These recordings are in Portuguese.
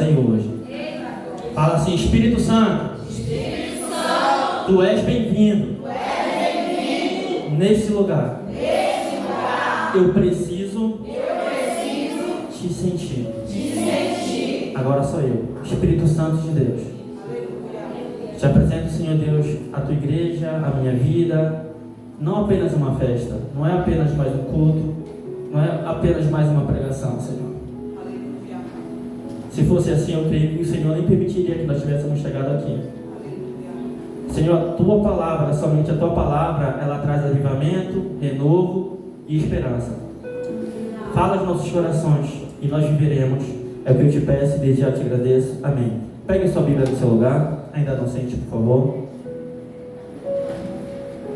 sair hoje. Fala assim: Espírito Santo, Tu és bem-vindo nesse lugar. Eu preciso te sentir. Agora sou eu, Espírito Santo de Deus. Te apresento, Senhor Deus, a Tua igreja, a minha vida. Não apenas uma festa, não é apenas mais um culto, não é apenas mais uma pregação, Senhor. Se fosse assim, eu creio que o Senhor nem permitiria que nós tivéssemos chegado aqui. Senhor, a Tua palavra, somente a Tua palavra, ela traz avivamento, renovo e esperança. Fala aos nossos corações e nós viveremos. É o que eu te peço e desde já te agradeço. Amém. Pegue sua Bíblia no seu lugar. Ainda não sente, por favor.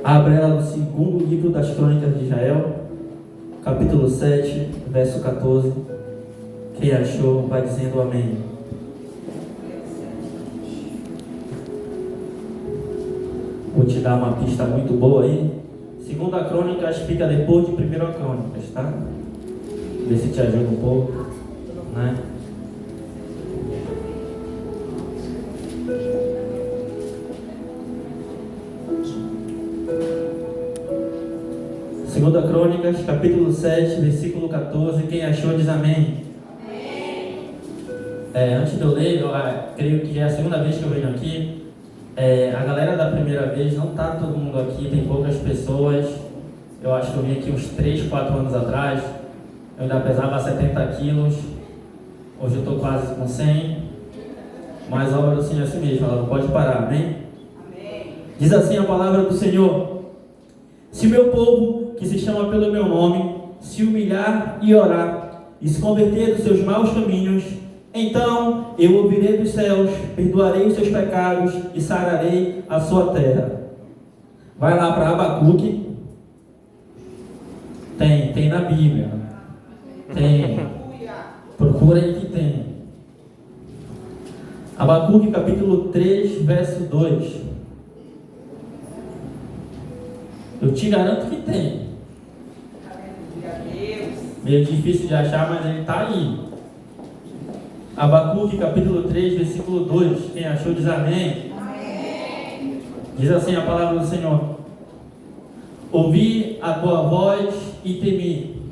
Abra ela no segundo livro das Crônicas de Israel, capítulo 7, verso 14. Quem achou, vai dizendo amém. Vou te dar uma pista muito boa aí. Segunda Crônicas fica depois de Primeira Crônicas, tá? Vê se te ajuda um pouco, né? Segunda Crônicas, capítulo 7, versículo 14. Quem achou diz amém. Antes de eu ler, eu creio que já é a segunda vez que eu venho aqui. A galera da primeira vez, não está todo mundo aqui, tem poucas pessoas. Eu acho que eu vim aqui uns 3, 4 anos atrás. Eu ainda pesava 70 quilos. Hoje eu estou quase com 100. Mas a obra do Senhor é assim mesmo, ela não pode parar, amém? Diz assim a palavra do Senhor: se o meu povo, que se chama pelo meu nome, se humilhar e orar, e se converter dos seus maus caminhos, então eu ouvirei dos céus, perdoarei os seus pecados e sararei a sua terra. Vai lá para Abacuque. Tem na Bíblia. Tem. Procura aí que tem. Abacuque capítulo 3, verso 2. Eu te garanto que tem. Meio difícil de achar, mas ele está aí. Abacuque capítulo 3, versículo 2. Quem achou diz amém. Diz assim a palavra do Senhor: ouvi a tua voz e temi.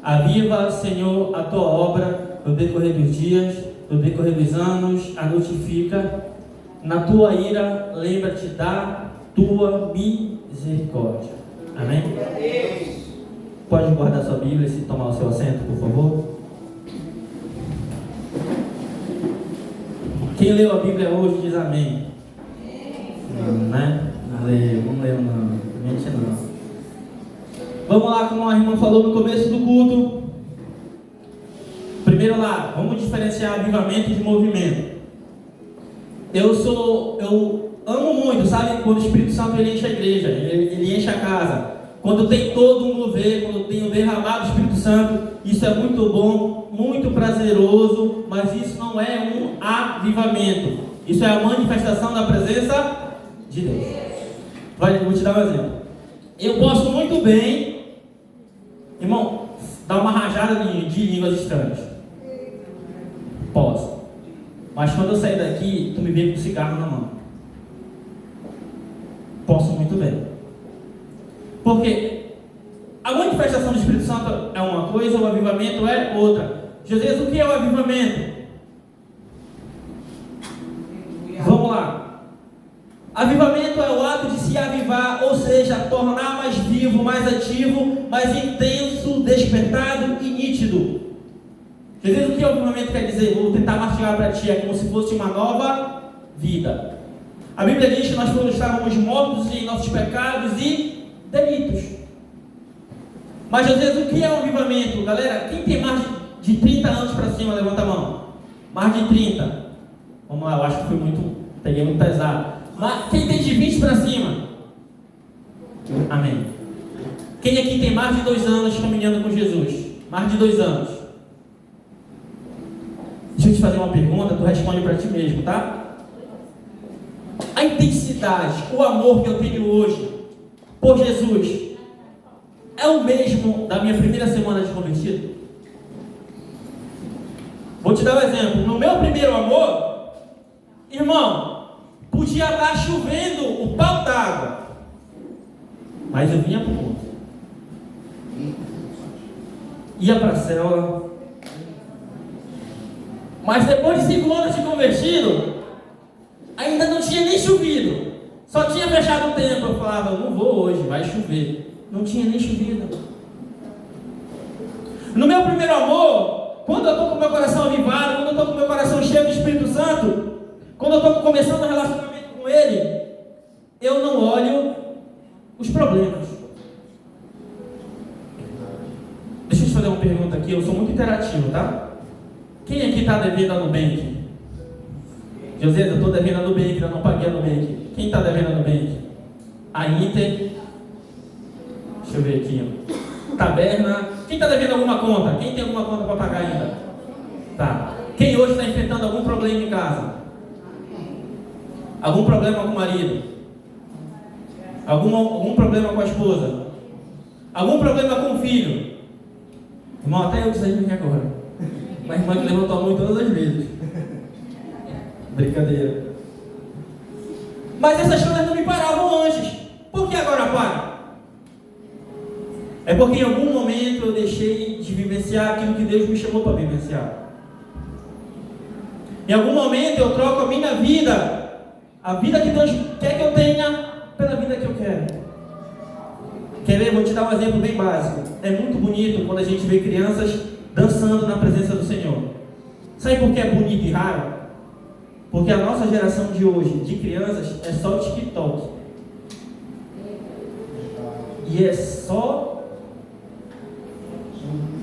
Aviva, Senhor, a tua obra no decorrer dos dias, no decorrer dos anos, a notifica. Na tua ira, lembra-te da tua misericórdia. Amém? Pode guardar sua Bíblia e se tomar o seu assento, por favor. Quem leu a Bíblia hoje diz amém. Não, né? Não leu não. Mente não. Vamos lá, como a irmã falou no começo do culto. Primeiro lá, vamos diferenciar avivamento de movimento. Eu amo muito, sabe? Quando o Espírito Santo ele enche a igreja, ele enche a casa. Quando tem todo um mover, quando tem o derramado do Espírito Santo, isso é muito bom, muito prazeroso, mas isso não é um avivamento. Isso é a manifestação da presença de Deus. Vou te dar um exemplo. Eu posso muito bem, irmão, dar uma rajada de línguas estranhas. Posso. Mas quando eu sair daqui, tu me vê com cigarro na mão. Posso muito bem. Porque a manifestação do Espírito Santo é uma coisa, o avivamento é outra. Jesus, o que é o avivamento? Vamos lá. Avivamento é o ato de se avivar, ou seja, tornar mais vivo, mais ativo, mais intenso, despertado e nítido. Jesus, o que é o avivamento quer dizer? Vou tentar mastigar para ti, é como se fosse uma nova vida. A Bíblia diz que nós estávamos mortos em nossos pecados e delitos. Mas Jesus, o que é um avivamento? Galera, quem tem mais de 30 anos para cima, levanta a mão. Mais de 30. Vamos lá, eu acho que peguei muito pesado. Mas quem tem de 20 para cima? Amém. Quem aqui tem mais de 2 anos caminhando com Jesus? Mais de 2 anos. Deixa eu te fazer uma pergunta, tu responde para ti mesmo, tá? A intensidade, o amor que eu tenho hoje por Jesus é o mesmo da minha primeira semana de convertido? Vou te dar um exemplo. No meu primeiro amor, irmão, podia estar chovendo o pau d'água, mas eu vinha pro culto. Ia para a célula. Mas depois de 5 anos de convertido, ainda não tinha nem chovido. Só tinha fechado o tempo. Eu falava, não vou hoje, vai chover. Não tinha nem chovido. No meu primeiro amor, quando eu estou com o meu coração avivado, quando eu estou com o meu coração cheio do Espírito Santo, quando eu estou começando um relacionamento com Ele, eu não olho os problemas. Deixa eu te fazer uma pergunta aqui, eu sou muito interativo, tá? Quem aqui está devendo a Nubank? José, eu estou devendo a Nubank, eu não paguei a Nubank. Quem está devendo a Nubank? A Inter. Deixa eu ver aqui. Taberna. Quem está devendo alguma conta? Quem tem alguma conta para pagar ainda? Tá. Quem hoje está enfrentando algum problema em casa? Algum problema com o marido? Algum problema com a esposa? Algum problema com o filho? Irmão, até eu desajo aqui agora. Mas a irmã que levantou a mão todas as vezes. Brincadeira. Mas essas coisas não me paravam antes. Por que agora para? É porque em algum momento eu deixei de vivenciar aquilo que Deus me chamou para vivenciar. Em algum momento eu troco a minha vida, a vida que Deus quer que eu tenha, pela vida que eu quero. Quer ver? Vou te dar um exemplo bem básico. É muito bonito quando a gente vê crianças dançando na presença do Senhor. Sabe por que é bonito e raro? Porque a nossa geração de hoje, de crianças, é só o TikTok. E é só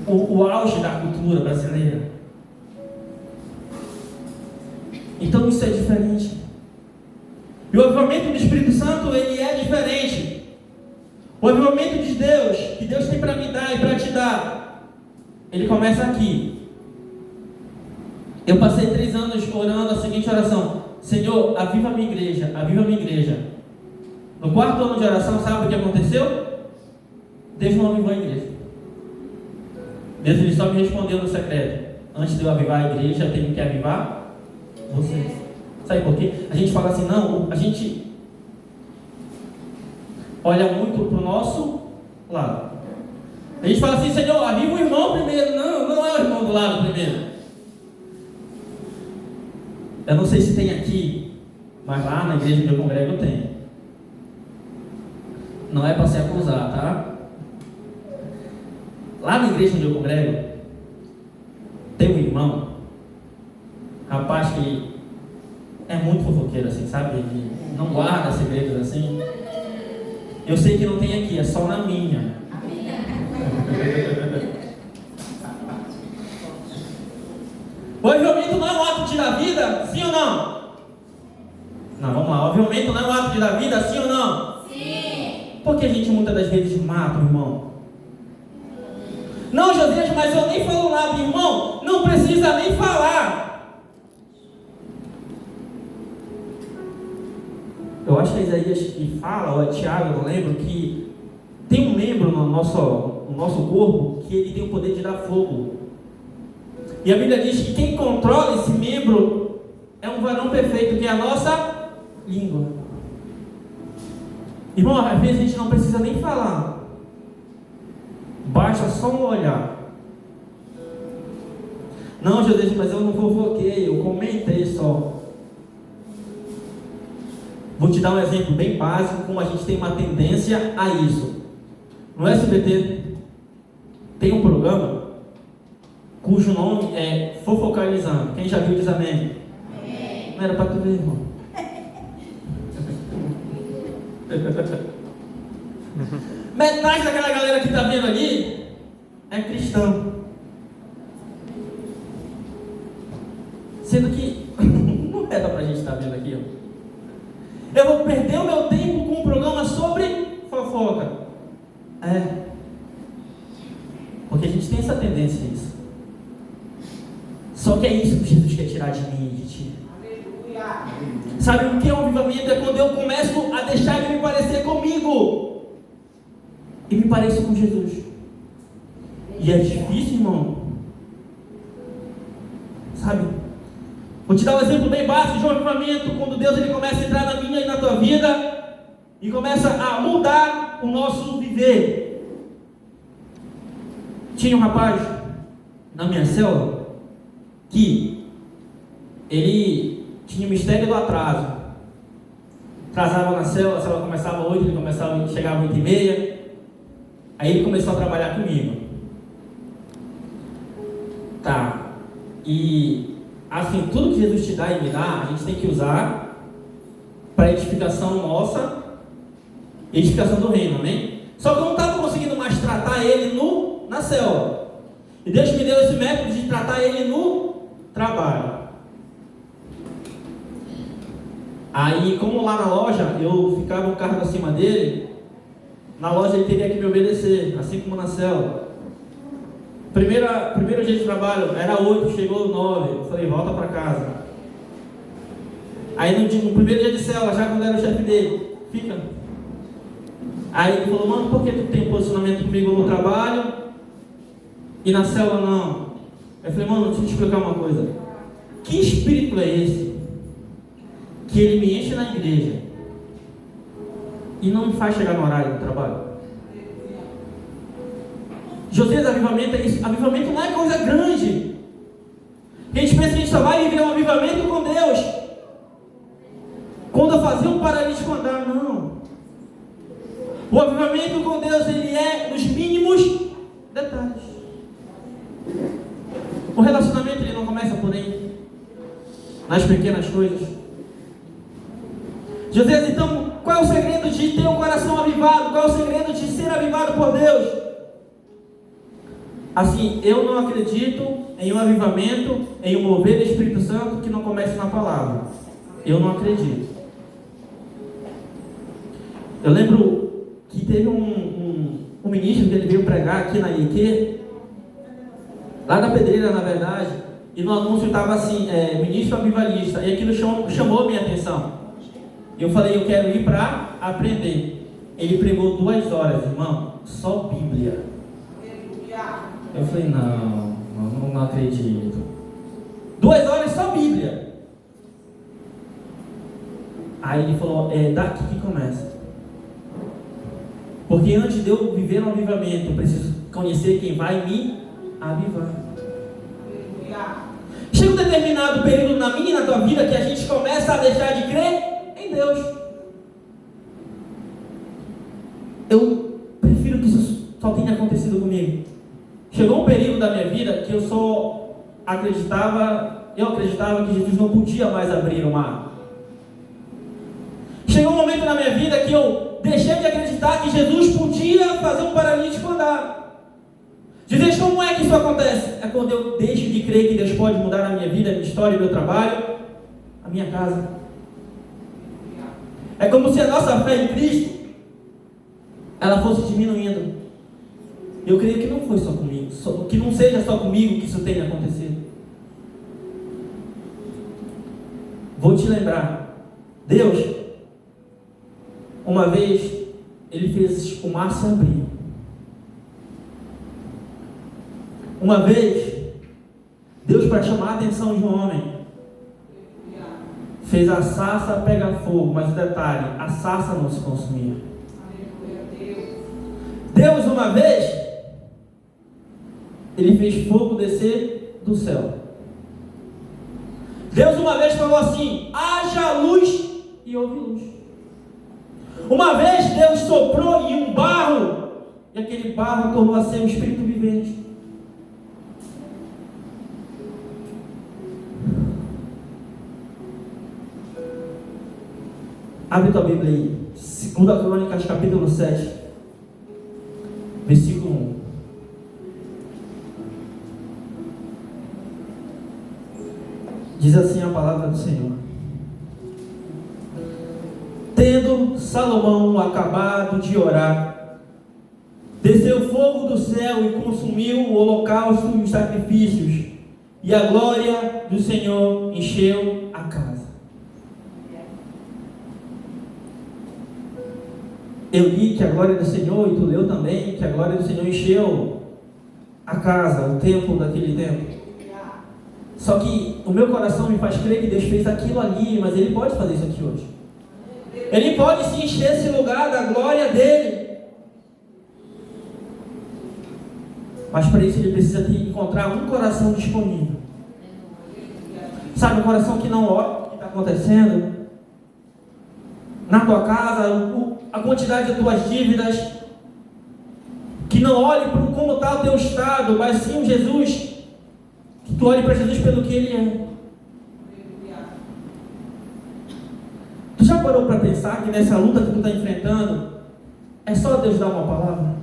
o auge da cultura brasileira. Então isso é diferente. E o avivamento do Espírito Santo, ele é diferente. O avivamento de Deus, que Deus tem para me dar e para te dar, ele começa aqui. Eu passei 3 anos orando a seguinte oração: Senhor, aviva a minha igreja, aviva a minha igreja. No 4º ano de oração, sabe o que aconteceu? Deus não avivou a igreja. Deus ele só me respondeu no secreto: antes de eu avivar a igreja, eu tenho que avivar você. Sabe por quê? A gente fala assim, não, a gente olha muito para o nosso lado. A gente fala assim, Senhor, aviva o irmão primeiro. Não, não é o irmão do lado primeiro. Eu não sei se tem aqui, mas lá na igreja que eu congrego tem. Não é para se acusar, tá? Lá na igreja onde eu congrego, tem um irmão, rapaz que é muito fofoqueiro assim, sabe? Ele não guarda segredos assim. Eu sei que não tem aqui, é só na minha. O avivamento não é um ato de dar vida, sim ou não? Não, vamos lá. O avivamento não é um ato de dar vida, sim ou não? Sim. Porque a gente muitas das vezes mata o irmão. Não, Josias, mas eu nem falo nada, irmão. Não precisa nem falar. Eu acho que é Isaías que fala, ou é Tiago, não lembro, que tem um membro no nosso corpo que ele tem o poder de dar fogo. E a Bíblia diz que quem controla esse membro é um varão perfeito, que é a nossa língua. Irmão, às vezes a gente não precisa nem falar. Basta só um olhar. Não, Jesus, mas eu não fofoquei, eu comentei só. Vou te dar um exemplo bem básico, como a gente tem uma tendência a isso. No SBT tem um programa cujo nome é Fofocalizando. Quem já viu diz amém. Amém. Não era para tu ver, irmão. Metade daquela galera que está vendo ali é cristão. Sendo que não era para a gente estar vendo aqui. Eu vou perder o meu tempo com um programa sobre fofoca. Porque a gente tem essa tendência a isso. Só que é isso que Jesus quer tirar de mim e de ti. Sabe o que é um avivamento? É quando eu começo a deixar de me parecer comigo e me pareço com Jesus. E é difícil, irmão. sabe? Vou te dar um exemplo bem básico de um avivamento, quando Deus ele começa a entrar na minha e na tua vida e começa a mudar o nosso viver. Tinha um rapaz na minha célula que ele tinha o mistério do atraso. Atrasava na célula, a célula começava às 8, ele chegava às 8h30. Aí ele começou a trabalhar comigo. Tá. E assim, tudo que Jesus te dá e me dá, a gente tem que usar para edificação nossa e edificação do reino, amém? Só que eu não estava conseguindo mais tratar ele na célula. E Deus me deu esse método de tratar ele no trabalho. Aí, como lá na loja eu ficava um cargo acima dele, na loja ele teria que me obedecer, assim como na célula. Primeiro dia de trabalho era 8, chegou 9. Eu falei, volta para casa. Aí no primeiro dia de célula, já quando era o chefe dele, fica. Aí ele falou, mano, por que tu tem posicionamento comigo no trabalho e na célula não? Eu falei, mano, deixa eu te explicar uma coisa. Que espírito é esse que ele me enche na igreja e não me faz chegar no horário do trabalho? Josias, avivamento é isso. Avivamento não é coisa grande. A gente pensa que a gente só vai viver um avivamento com Deus quando eu fazer um paralítico andar. Não. O avivamento com Deus, ele é nos mínimos detalhes. O relacionamento, ele não começa por aí, nas pequenas coisas. Josias, então, qual é o segredo de ter um coração avivado? Qual é o segredo de ser avivado por Deus? Assim, eu não acredito em um avivamento, em um mover do Espírito Santo que não comece na palavra. Eu não acredito. Eu lembro que teve um ministro que ele veio pregar aqui na IEQ, lá da Pedreira, na verdade, e no anúncio estava assim, ministro avivalista, e aquilo chamou minha atenção. E eu falei, eu quero ir para aprender. Ele pregou 2 horas, irmão, só Bíblia. Eu falei, não acredito. 2 horas só Bíblia. Aí ele falou, daqui que começa. Porque antes de eu viver um avivamento, eu preciso conhecer quem vai me avivar. Chega um determinado período na minha e na tua vida que a gente começa a deixar de crer em Deus. Eu prefiro que isso só tenha acontecido comigo. Chegou um período da minha vida que eu acreditava que Jesus não podia mais abrir o mar. Chegou um momento na minha vida que eu deixei de acreditar que Jesus podia fazer um paralítico andar. Jesus, como é que isso acontece? É quando eu deixo de crer que Deus pode mudar a minha vida, a minha história, o meu trabalho, a minha casa. É como se a nossa fé em Cristo ela fosse diminuindo. Eu creio que não foi só comigo, que não seja só comigo que isso tenha acontecido. Vou te lembrar, Deus, uma vez, Ele fez o mar se abrir. Uma vez, Deus, para chamar a atenção de um homem, fez a sarça pegar fogo, mas o detalhe, a sarça não se consumia. Deus, uma vez, Ele fez fogo descer do céu. Deus uma vez falou assim, haja luz, e houve luz. Uma vez Deus soprou em um barro, e aquele barro tornou a ser um espírito vivente. Abre tua Bíblia aí, 2 Crônicas, capítulo 7, versículo 1. Diz assim a palavra do Senhor: tendo Salomão acabado de orar, desceu fogo do céu e consumiu o holocausto e os sacrifícios, e a glória do Senhor encheu a casa. Eu li que a glória do Senhor, e tu leu também, que a glória do Senhor encheu a casa, o templo daquele tempo. Só que o meu coração me faz crer que Deus fez aquilo ali, mas Ele pode fazer isso aqui hoje. Ele pode se encher esse lugar da glória dEle. Mas para isso Ele precisa encontrar um coração disponível. Sabe, um coração que não olha o que está acontecendo na tua casa, a quantidade de tuas dívidas, que não olhe para como está o teu estado, mas sim o Jesus, que tu olhe para Jesus pelo que Ele é. Tu já parou para pensar que nessa luta que tu está enfrentando, é só Deus dar uma palavra?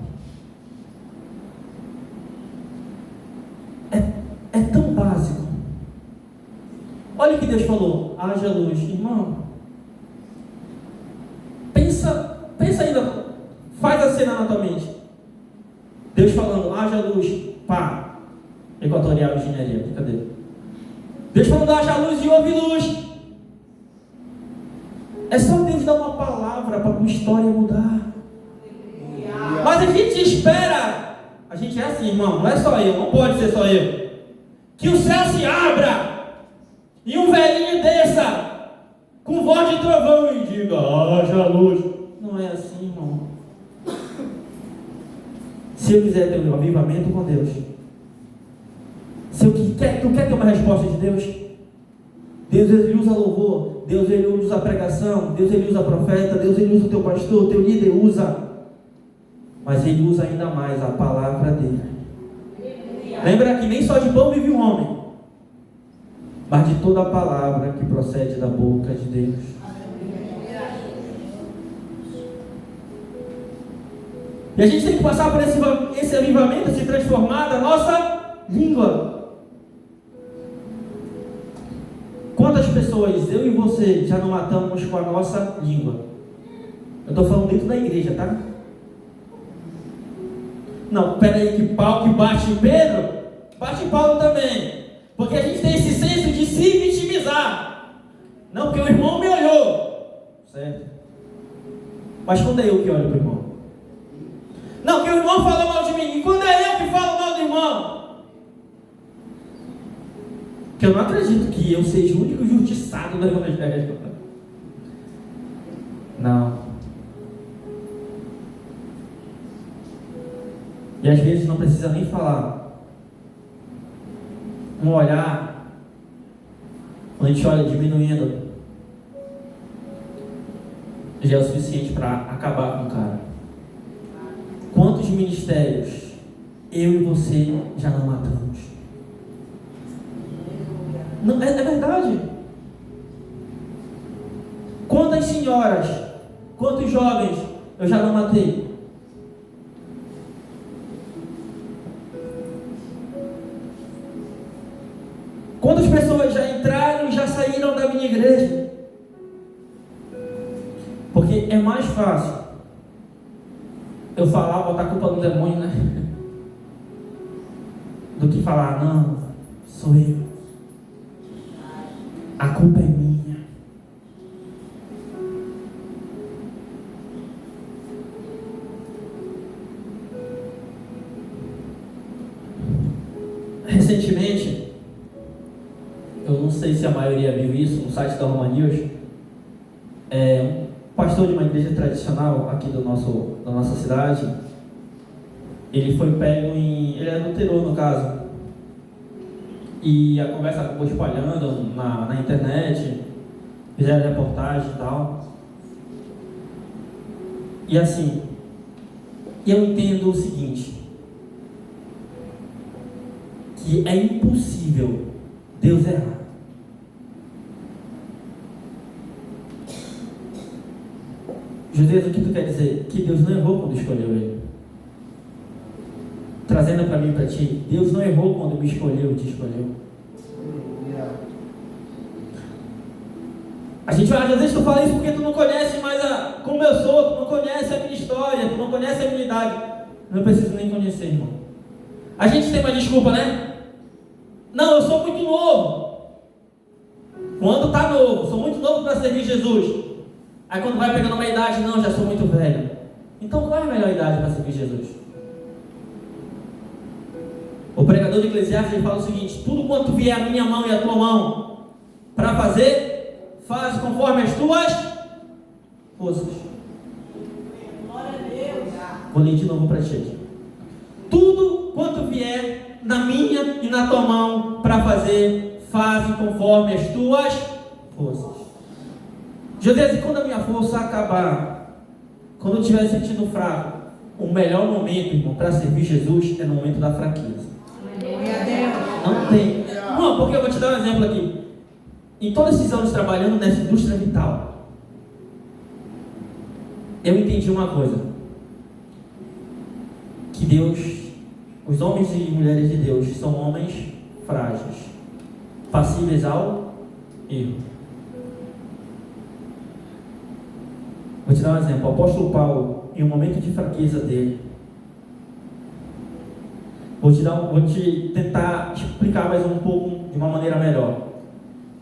É tão básico. Olha o que Deus falou: haja luz. Irmão, pensa ainda, faz a cena na tua mente. Deus falando: haja luz. Pá, Equatorial Engenharia, brincadeira. Deus falando: haja luz e houve luz. É só Deus dar uma palavra para a tua história mudar. Mas a gente espera. A gente é assim, irmão, não é só eu, não pode ser só eu. Que o céu se abra e um velhinho desça com voz de trovão e diga: haja luz. Não é assim, irmão. Se eu quiser ter um avivamento com Deus, tu quer ter uma resposta de Deus? Deus, Ele usa louvor, Deus, Ele usa a pregação, Deus, Ele usa a profeta, Deus, Ele usa o teu pastor, o teu líder usa, mas Ele usa ainda mais a palavra dEle. Lembra que nem só de pão vive o homem, mas de toda a palavra que procede da boca de Deus. E a gente tem que passar por esse avivamento, se transformar da nossa língua. Quantas pessoas, eu e você, já não matamos com a nossa língua? Eu estou falando dentro da igreja, tá? Não, peraí, que pau que bate em Pedro, bate em Paulo também. Porque a gente tem esse senso de se vitimizar. Não, porque o irmão me olhou. Certo? Mas quando é eu que olho para o irmão? Não, que o irmão falou mal de mim. E quando é eu que falo mal do irmão? Que eu não acredito que eu seja o único justiçado da evangelho. Não. E às vezes não precisa nem falar. Um olhar, quando a gente olha diminuindo, já é o suficiente para acabar com o cara. Quantos ministérios eu e você já não matamos? Não, é verdade. Quantas senhoras, quantos jovens eu já não matei? Quantas pessoas já entraram e já saíram da minha igreja? Porque é mais fácil eu falar, botar a culpa no demônio, né? Do que falar: não, sou eu. A culpa é minha. Recentemente, eu não sei se a maioria viu isso no site da Roma News, um pastor de uma igreja tradicional aqui da nossa cidade, ele foi pego ele adulterou no caso, e a conversa acabou espalhando na internet, fizeram reportagem e tal, e assim, eu entendo o seguinte, que é impossível Deus errar. Josias, o que tu quer dizer? Que Deus não errou quando escolheu ele. Trazendo para mim e para ti, Deus não errou quando me escolheu e te escolheu. A gente vai, às vezes tu fala isso porque tu não conhece mais como eu sou, tu não conhece a minha história, tu não conhece a minha idade. Não preciso nem conhecer, irmão. A gente tem uma desculpa, né? Não, eu sou muito novo. Quando tá novo, sou muito novo para servir Jesus. Aí quando vai pegando uma idade, não, já sou muito velho. Então qual é a melhor idade para servir Jesus? O pregador de Eclesiastes, ele fala o seguinte: tudo quanto vier a minha mão e a tua mão para fazer, faz conforme as tuas forças. Vou ler de novo para ti aqui. Tudo quanto vier na minha e na tua mão para fazer, faz conforme as tuas forças. José, e quando a minha força acabar, quando eu estiver sentindo fraco, o melhor momento, irmão, para servir Jesus é no momento da fraqueza. Não tem. Não, porque eu vou te dar um exemplo aqui. Em todos esses anos trabalhando nessa indústria vital, eu entendi uma coisa: que Deus, os homens e mulheres de Deus, são homens frágeis, passíveis ao erro. Vou te dar um exemplo. O apóstolo Paulo, em um momento de fraqueza dele, vou te tentar explicar mais um pouco de uma maneira melhor.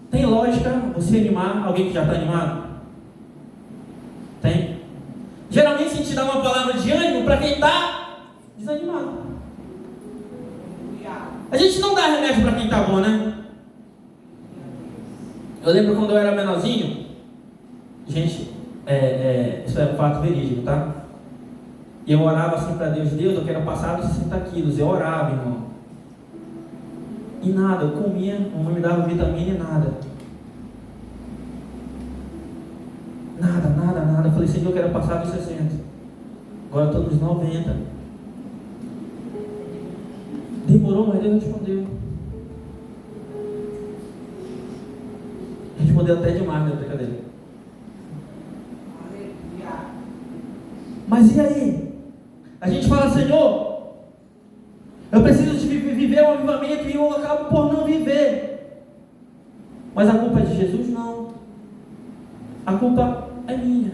Tem lógica você animar alguém que já está animado? Tem. Geralmente a gente dá uma palavra de ânimo para quem está desanimado. A gente não dá remédio para quem está bom, né? Eu lembro quando eu era menorzinho, gente, isso é um fato verídico, tá? E eu orava assim para Deus: Deus, eu quero passar dos 60 quilos. Eu orava, irmão. E nada, eu comia, não me dava vitamina e nada. Nada. Eu falei: Senhor, eu quero passar dos 60. Agora eu estou nos 90. Demorou, mas Deus respondeu. Respondeu até demais, né, brincadeira. Mas e aí? A gente fala: Senhor, eu preciso de viver um avivamento e eu acabo por não viver. Mas a culpa é de Jesus? Não. A culpa é minha.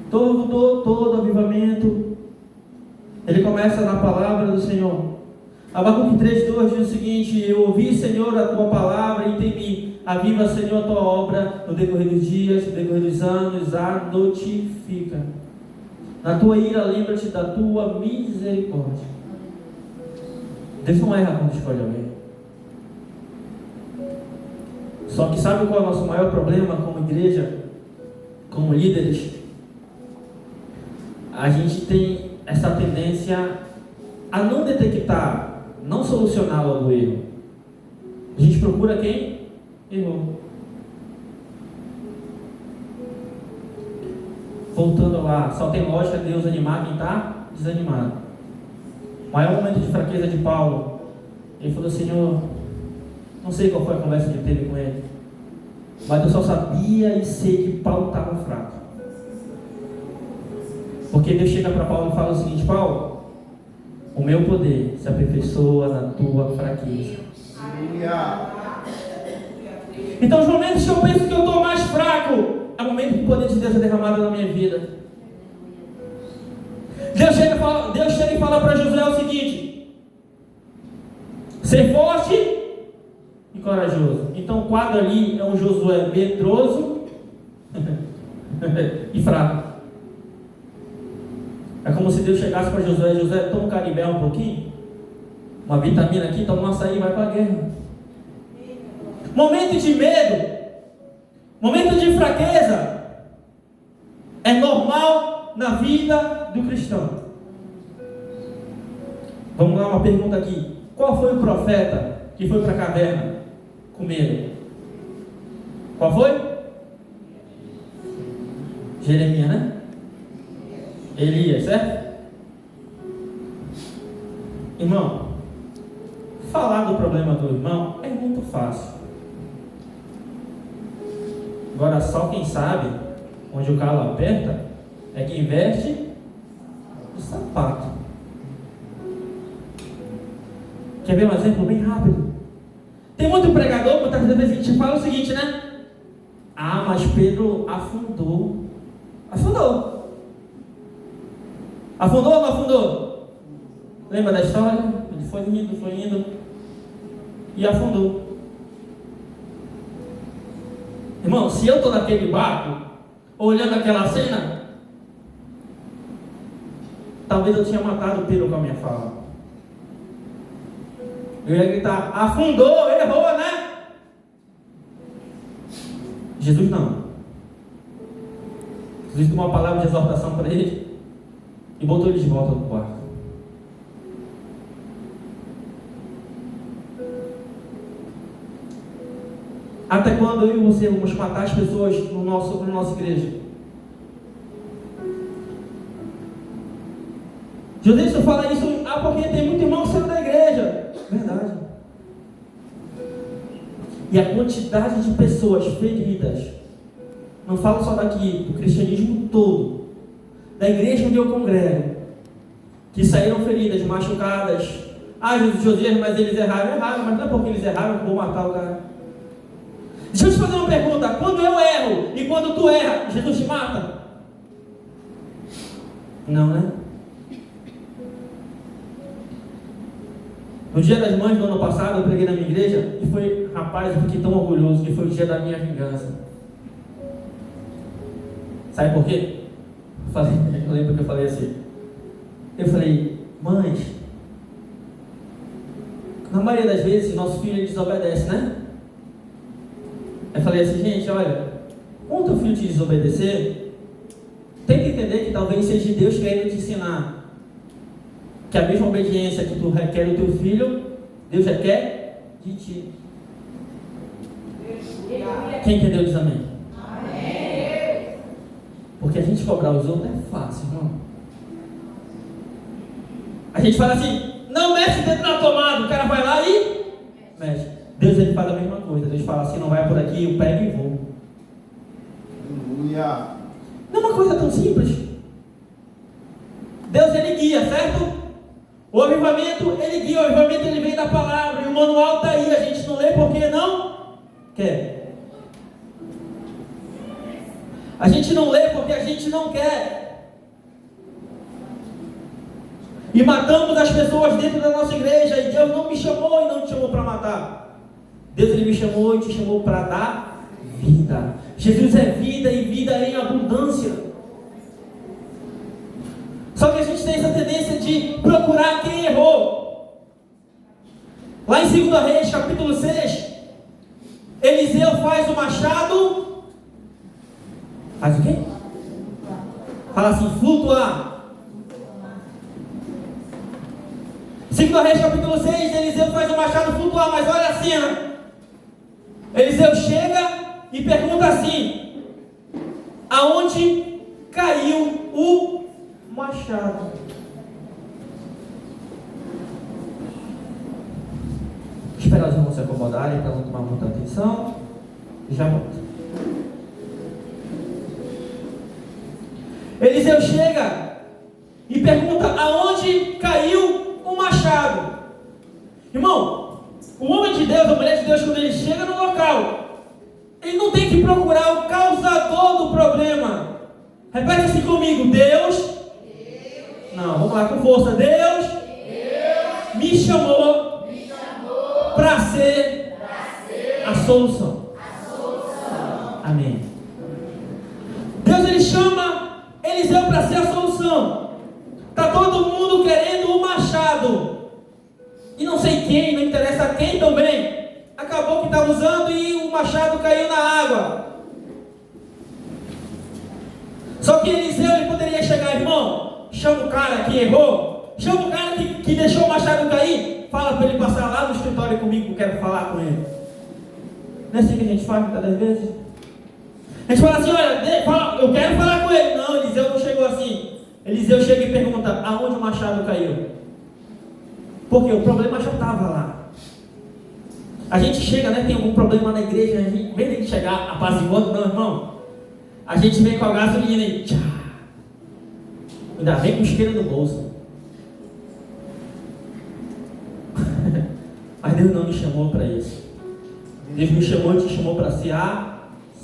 Todo avivamento, ele começa na palavra do Senhor. Abacuque 3:2 diz o seguinte: eu ouvi, Senhor, a tua palavra e temi. Aviva, Senhor, a tua obra no decorrer dos dias, no decorrer dos anos, a notifica. Na tua ira, lembra-te da tua misericórdia. Deus não erra quando escolhe alguém. Só que sabe qual é o nosso maior problema como igreja, como líderes? A gente tem essa tendência a não detectar, não solucionar logo o erro. A gente procura quem errou. Voltando lá, só tem lógica Deus animar quem está desanimado. O maior momento de fraqueza de Paulo, ele falou: Senhor, não sei qual foi a conversa que ele teve com ele, mas eu só sabia e sei que Paulo estava fraco. Porque Deus chega para Paulo e fala o seguinte: Paulo, o meu poder se aperfeiçoa na tua fraqueza. Então, os momentos que eu penso que eu estou mais fraco, é o momento que o poder de Deus é derramado na minha vida. Deus chega e fala para Josué o seguinte: ser forte e corajoso. Então o quadro ali é um Josué medroso e fraco. É como se Deus chegasse para Josué: Josué, toma um caribé um pouquinho, uma vitamina aqui, toma um açaí e vai para a guerra. Momento de medo, momento de fraqueza, é normal na vida do cristão. Vamos lá, uma pergunta aqui: qual foi o profeta que foi para a caverna com medo? Qual foi? Jeremias, né? Elias, certo? Irmão, falar do problema do irmão é muito fácil. Agora, só quem sabe onde o calo aperta é quem veste o sapato. Quer ver um exemplo bem rápido? Tem muito pregador, muitas vezes a gente fala o seguinte, né? Ah, mas Pedro afundou. Afundou. Afundou ou não afundou? Lembra da história? Ele foi indo e afundou. Irmão, se eu estou naquele barco, olhando aquela cena, talvez eu tinha matado o Pedro com a minha fala. Eu ia gritar, afundou, errou, né? Jesus não. Jesus deu uma palavra de exortação para ele e botou ele de volta no quarto. Até quando eu e você vamos matar as pessoas na nossa igreja? Jesus só fala isso porque tem muito irmão que saiu da igreja. Verdade. E a quantidade de pessoas feridas, não falo só daqui, do cristianismo todo, da igreja onde eu congrego, que saíram feridas, machucadas. Josias, mas eles erraram, mas não é porque eles erraram que eu vou matar o cara. Deixa eu te fazer uma pergunta: quando eu erro e quando tu erra, Jesus te mata? Não, né? No dia das mães do ano passado, eu preguei na minha igreja e foi, rapaz, eu fiquei tão orgulhoso que foi o dia da minha vingança. Sabe por quê? Eu lembro que eu falei assim. Eu falei, mães, na maioria das vezes, nosso filho desobedece, né? Eu falei assim, gente, olha, quando teu filho te desobedecer, tenta entender que talvez seja Deus querendo te ensinar que a mesma obediência que tu requer do teu filho, Deus requer de ti. Quem entendeu diz amém? Amém. Porque a gente cobrar os outros é fácil, irmão. A gente fala assim, não mexe dentro da tomada, o cara vai lá e mexe. Deus, ele faz a mesma coisa. Deus fala assim, não vai por aqui, eu pego e vou. Aleluia. Não é uma coisa tão simples. Deus, ele guia, certo? O avivamento, ele guia, o avivamento, ele vem da palavra, e o manual está aí, a gente não lê porque não quer. A gente não lê porque a gente não quer. E matamos as pessoas dentro da nossa igreja, e Deus não me chamou e não te chamou para matar. Deus, ele me chamou e te chamou para dar vida. Jesus é vida e vida em abundância. Só que a gente tem essa tendência de procurar quem errou. Lá em 2 Reis, capítulo 6, Eliseu faz o machado. Faz o quê? Fala assim, flutuar. 2 Reis, capítulo 6, Eliseu faz o machado flutuar, mas olha a cena. Eliseu chega e pergunta assim: aonde caiu o machado? Esperar os irmãos se acomodarem para não tomar muita atenção. Já volto. Eliseu chega e pergunta aonde caiu o machado. Irmão, o homem de Deus, a mulher de Deus, quando ele chega no local, ele não tem que procurar o causador do problema. Repete assim comigo: Deus. Não, vamos lá com força. Deus me chamou para ser a solução. Amém. Deus, ele chama Eliseu para ser a solução. Está todo mundo querendo o machado. E não sei quem, não interessa quem também. Acabou que está usando e o machado caiu na água. Só que Eliseu, ele poderia chegar, irmão, chama o cara que errou, chama o cara que deixou o machado cair, fala para ele passar lá no escritório comigo que eu quero falar com ele. Não é assim que a gente faz muitas das vezes? A gente fala assim, olha, eu quero falar com ele. Não, Eliseu não chegou assim. Eliseu chega e pergunta, aonde o machado caiu? Porque o problema já estava lá. A gente chega, né, tem algum problema na igreja, a gente, em vez de chegar apaziguando, não, irmão. A gente vem com a gasolina e tchá. Ainda vem com isqueiro no bolso. Mas Deus não me chamou para isso. Deus me chamou e te chamou para ser a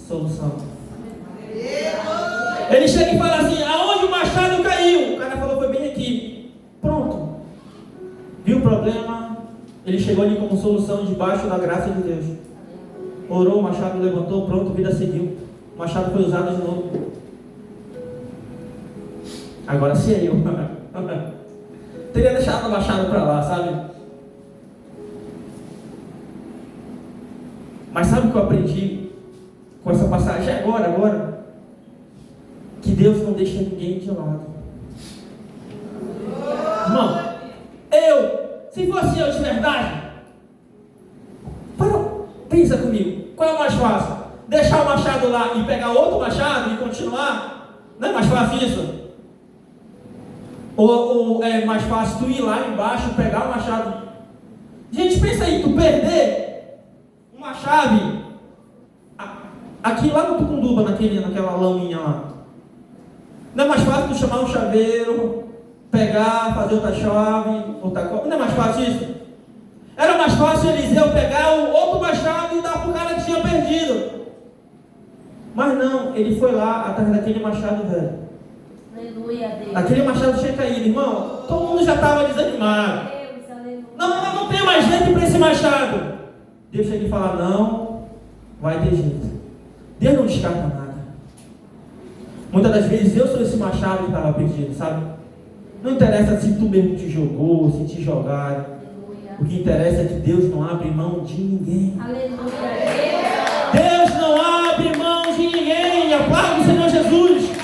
solução. Ele chega e fala assim, aonde o machado caiu? O cara falou, foi bem aqui. Pronto. Viu o problema? Ele chegou ali como solução debaixo da graça de Deus. Orou, o machado levantou, pronto, a vida seguiu. O machado foi usado de novo. Agora se eu teria deixado o machado para lá, sabe? Mas sabe o que eu aprendi com essa passagem agora? Que Deus não deixa ninguém de lado. Irmão, se fosse eu de verdade, pensa comigo, qual é o mais fácil? Deixar o machado lá e pegar outro machado e continuar? Não é mais fácil isso? Ou é mais fácil tu ir lá embaixo e pegar o machado? Gente, pensa aí, tu perder uma chave aqui lá no Tucunduba, naquela laminha lá. Não é mais fácil tu chamar um chaveiro, pegar, fazer outra chave, outra coisa? Não é mais fácil isso? Era mais fácil Eliseu pegar o outro machado e dar para o cara que tinha perdido. Mas não, ele foi lá atrás daquele machado velho. Aleluia, Deus. Aquele machado tinha caído, irmão. Todo mundo já estava desanimado. Deus, aleluia. Não tem mais jeito para esse machado. Deus chega e fala, não, vai ter jeito. Deus não descarta nada. Muitas das vezes eu sou esse machado que estava perdido, sabe? Não interessa se tu mesmo te jogou, se te jogaram. O que interessa é que Deus não abre mão de ninguém. Aleluia. Deus não abre mão de ninguém. Aplauda o Senhor Jesus.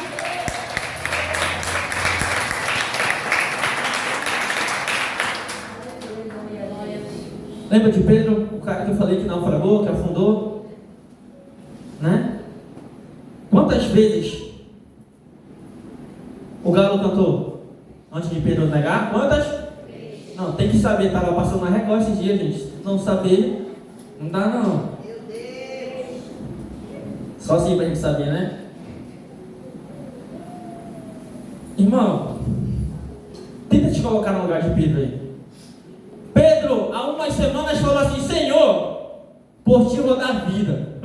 Lembra de Pedro, o cara que eu falei que naufragou, que afundou? Né? Quantas vezes o galo cantou antes de Pedro negar? Quantas? Não, tem que saber. Estava passando na Record esses dias, gente. Não saber, não dá não. Só assim pra gente saber, né? Irmão, tenta te colocar no lugar de Pedro aí. Pedro, há umas semanas falou assim, Senhor, por ti eu vou dar vida.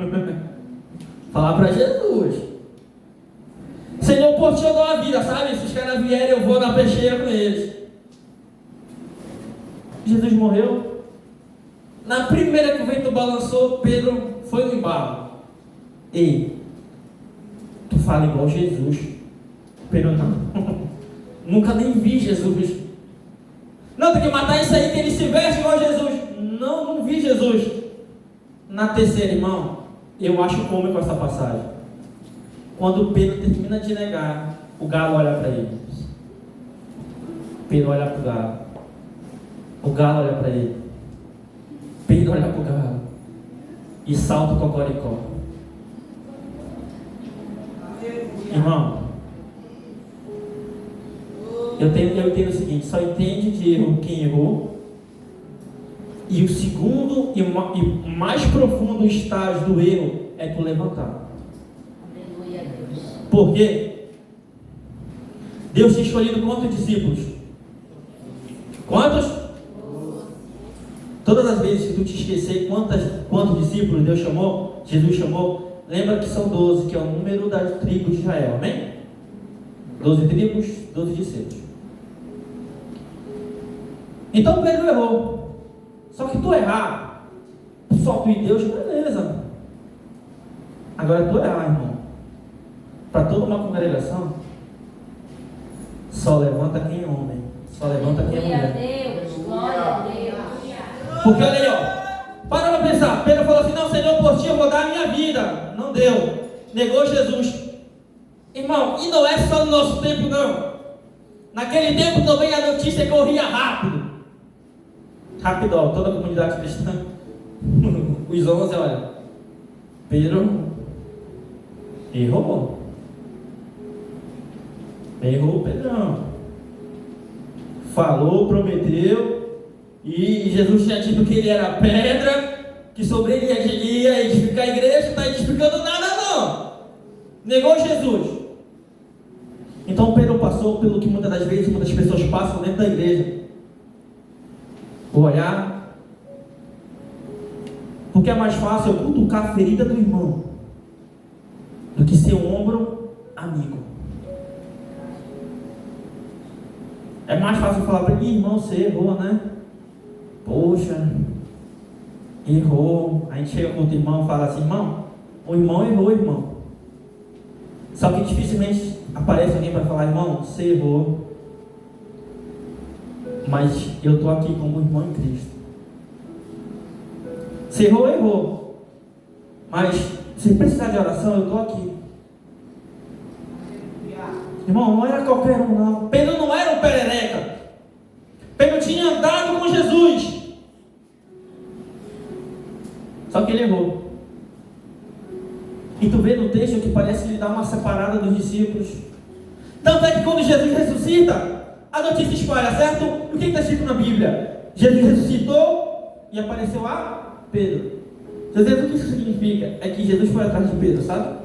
Falar para Jesus. Senhor, por ti eu dou a vida, sabe? Se os caras vierem, eu vou na peixeira com eles. Jesus morreu. Na primeira que o vento balançou, Pedro foi no embalo. Ei, tu fala igual Jesus. Pedro, não. Nunca nem vi Jesus. Não, tem que matar isso aí, que ele se veste igual Jesus. Não vi Jesus. Na terceira, irmão, eu acho cômico essa passagem. Quando Pedro termina de negar, o galo olha para ele. Pedro olha para o galo. O galo olha para ele. Pedro olha para o galo. E salta o cocoricó. Irmão, eu entendo o seguinte: só entende de erro quem errou. E o segundo e mais profundo estágio do erro é tu levantar. Aleluia, Deus. Por quê? Deus tinha escolhido quantos discípulos? Quantos? Todas as vezes que tu te esquecer quantos discípulos Deus chamou, Jesus chamou, lembra que são 12, que é o número das tribos de Israel, amém? 12 tribos, 12 discípulos. Então Pedro errou. Só que tu errar, só tu e Deus, beleza. Agora tu errar, irmão, para toda uma congregação, só levanta quem é homem, só levanta quem é mulher. Deus, glória a Deus. Porque olha aí, ó, para pra pensar. Pedro falou assim, não, Senhor, por ti eu vou dar a minha vida. Não deu, negou Jesus. Irmão, e não é só no nosso tempo não. Naquele tempo também a notícia corria rápido. Rapidão, toda a comunidade cristã. Os 11, olha, Pedro errou. Errou, Pedrão. Falou, prometeu. E Jesus tinha dito que ele era pedra, que sobre ele ia edificar a igreja. Não está edificando nada não. Negou Jesus. Então Pedro passou pelo que muitas das vezes muitas pessoas passam dentro da igreja. O olhar. Porque é mais fácil eu cutucar a ferida do irmão do que ser um ombro amigo. É mais fácil falar para ele, irmão, você errou, né? Poxa, errou. A gente chega com o irmão e fala assim, irmão, o irmão errou, irmão. Só que dificilmente aparece alguém para falar, irmão, você errou. Mas eu estou aqui como irmão em Cristo. Você errou, errou. Mas se precisar de oração, eu estou aqui. Irmão, não era qualquer um não. Pedro não era um perereca. Pedro tinha andado com Jesus. Só que ele errou. E tu vê no texto que parece que ele dá uma separada dos discípulos. Tanto é que quando Jesus ressuscita, a notícia espalha, certo? E o que está escrito na Bíblia? Jesus ressuscitou e apareceu a Pedro. Vocês sabem o que isso significa? É que Jesus foi atrás de Pedro, sabe?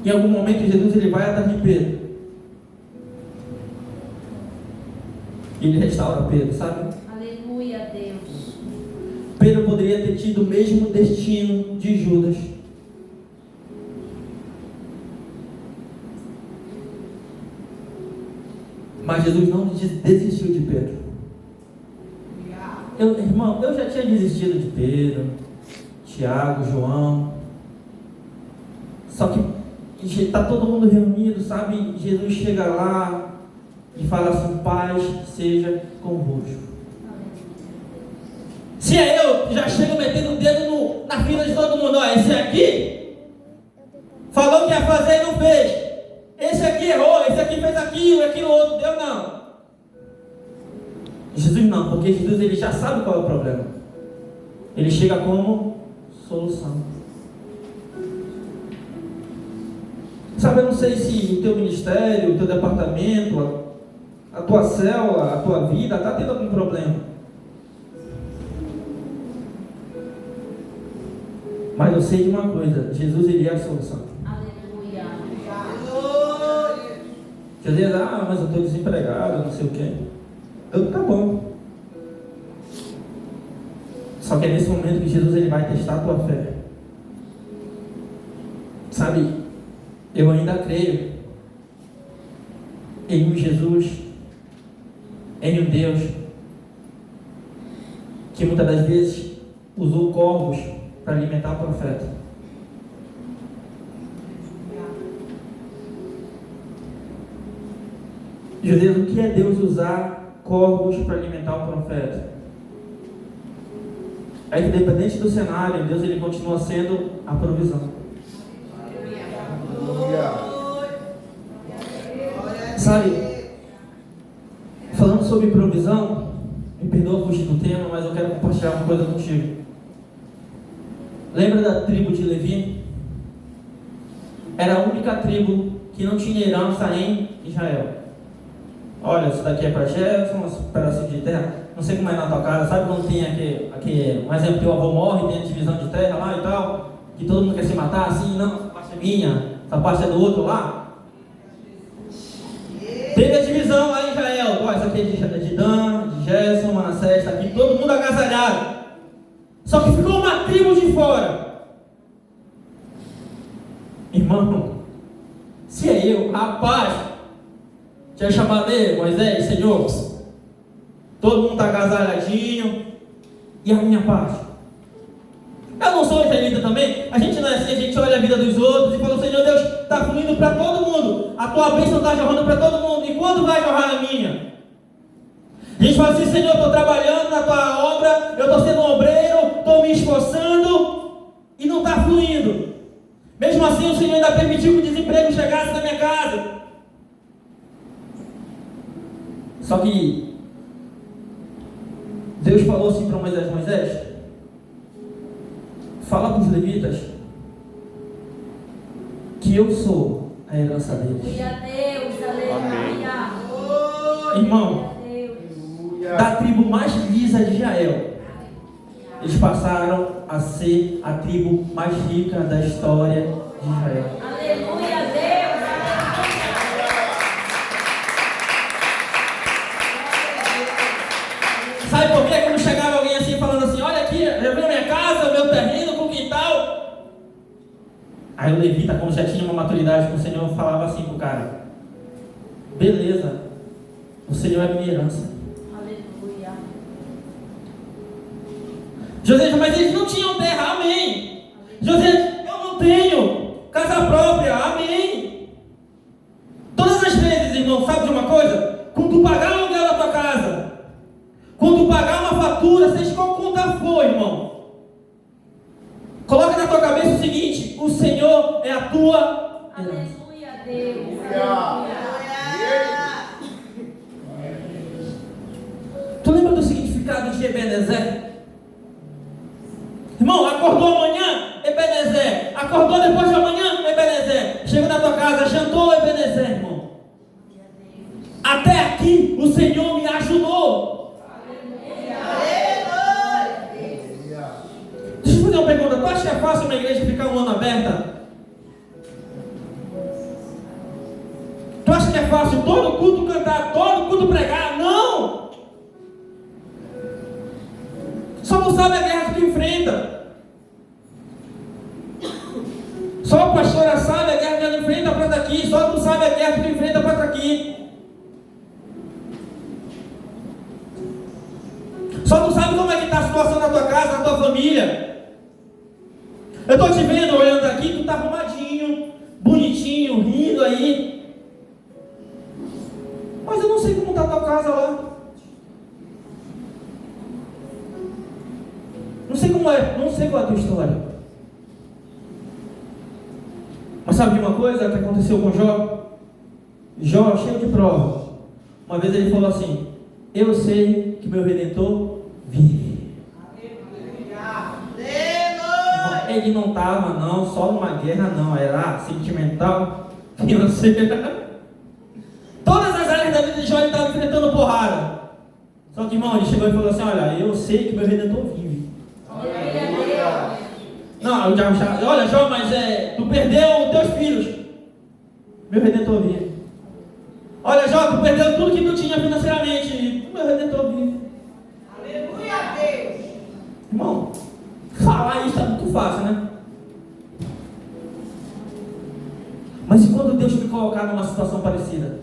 Em algum momento Jesus ele vai atrás de Pedro. E ele restaura Pedro, sabe? Aleluia, Deus. Pedro poderia ter tido o mesmo destino de Judas. Mas Jesus não desistiu de Pedro. Irmão, eu já tinha desistido de Pedro, Tiago, João. Só que está todo mundo reunido, sabe? Jesus chega lá e fala assim: paz seja convosco. Se é eu, já chego metendo o dedo na fila de todo mundo. Ó, esse aqui falou que ia fazer e não fez. Esse aqui errou, esse aqui fez aquilo, aquilo outro. Deu não. Jesus não, porque Jesus ele já sabe qual é o problema. Ele chega como solução. Sabe, eu não sei se o teu ministério, o teu departamento, a tua célula, a tua vida está tendo algum problema. Mas eu sei de uma coisa: Jesus ele é a solução. Aleluia. Jesus diz: mas eu estou desempregado, não sei o quê. Tá bom. Só que é nesse momento que Jesus ele vai testar a tua fé. Sabe, eu ainda creio em um Jesus, em um Deus que muitas das vezes usou corvos para alimentar o profeta. Jesus, o que é Deus usar corvos para alimentar o profeta? É que independente do cenário, Deus ele continua sendo a provisão. Sabe, falando sobre provisão, me perdoa fugir do tema, mas eu quero compartilhar uma coisa contigo. Lembra da tribo de Levi? Era a única tribo que não tinha herança em Israel. Olha, isso daqui é para Gerson, um pedacinho de terra. Não sei como é na tua casa, sabe quando tem aqui um exemplo que o avô morre, tem a divisão de terra lá e tal, que todo mundo quer se matar, assim, não, essa parte é minha, essa parte é do outro lá. Teve a divisão lá em Israel. Ó, isso aqui é de Dan, de Gerson, Manassés, está aqui, todo mundo agasalhado. Só que ficou uma tribo de fora. Irmão, se é eu, rapaz, tinha chamado ele, Moisés, Senhor, todo mundo está agasalhadinho, e a minha parte? Eu não sou israelita também. A gente não é assim, a gente olha a vida dos outros e fala: Senhor Deus, está fluindo para todo mundo, a tua bênção está jorrando para todo mundo, e quando vai jorrar a minha? A gente fala assim: Senhor, eu estou trabalhando na tua obra, eu estou sendo um obreiro, estou me esforçando, e não está fluindo. Mesmo assim, o Senhor ainda permitiu que o desemprego chegasse na minha casa. Só que Deus falou assim para Moisés: Moisés, fala para os levitas que eu sou a herança deles. Aleluia, Deus, aleluia. Irmão, da tribo mais lisa de Israel, eles passaram a ser a tribo mais rica da história de Israel. Aleluia, Deus. Sabe por quê? Quando chegava alguém assim falando assim: olha aqui, já viu minha casa, o meu terreno, com quintal. Aí o levita, como já tinha uma maturidade com o Senhor, falava assim pro cara: beleza, o Senhor é minha herança. Aleluia. José, mas eles não tinham terra, amém. José, eu não tenho casa própria, amém. Todas as vezes, irmão, sabe de uma coisa? Quando tu pagar o aluguel da tua casa, quando tu pagar uma fatura, seja qual conta for, irmão, Senhor é a tua herança. Aleluia, Deus. Tu lembra do significado de Ebenezer? Irmão, acordou amanhã, Ebenezer. Acordou depois de amanhã, Ebenezer. Chegou na tua casa, jantou, Ebenezer, irmão. Até aqui o Senhor me ajudou. Deixa eu fazer uma pergunta. Tu acha que é fácil uma igreja ficar um ano aberta? Tu acha que é fácil todo culto cantar, todo culto pregar? Não! Só não sabe a guerra que tu enfrenta. Só a pastora sabe a guerra que ela enfrenta para estar aqui. Só tu sabe a guerra que tu enfrenta para estar aqui. Só tu sabe como é que está a situação na tua casa, na tua família. Eu estou te vendo, olhando aqui, tu está arrumadinho, bonitinho, rindo aí. Mas eu não sei como está a tua casa lá. Não sei como é, não sei qual é a tua história. Mas sabe de uma coisa que aconteceu com Jó? Jó, cheio de prova. Uma vez ele falou assim: eu sei que meu Redentor vive. Ele não estava não, só numa guerra não, era sentimental, financeira. Todas as áreas da vida de Jó ele estava enfrentando porrada. Só que, irmão, ele chegou e falou assim: olha, eu sei que meu Redentor vive. Não, o diabo já, olha, Jó, mas tu perdeu os teus filhos. Meu Redentor vive. Olha, Jó, tu perdeu tudo que tu tinha financeiramente. Meu Redentor vive. Aleluia, Deus. Irmão, falar isso é muito fácil, né? Mas e quando Deus me colocar numa situação parecida?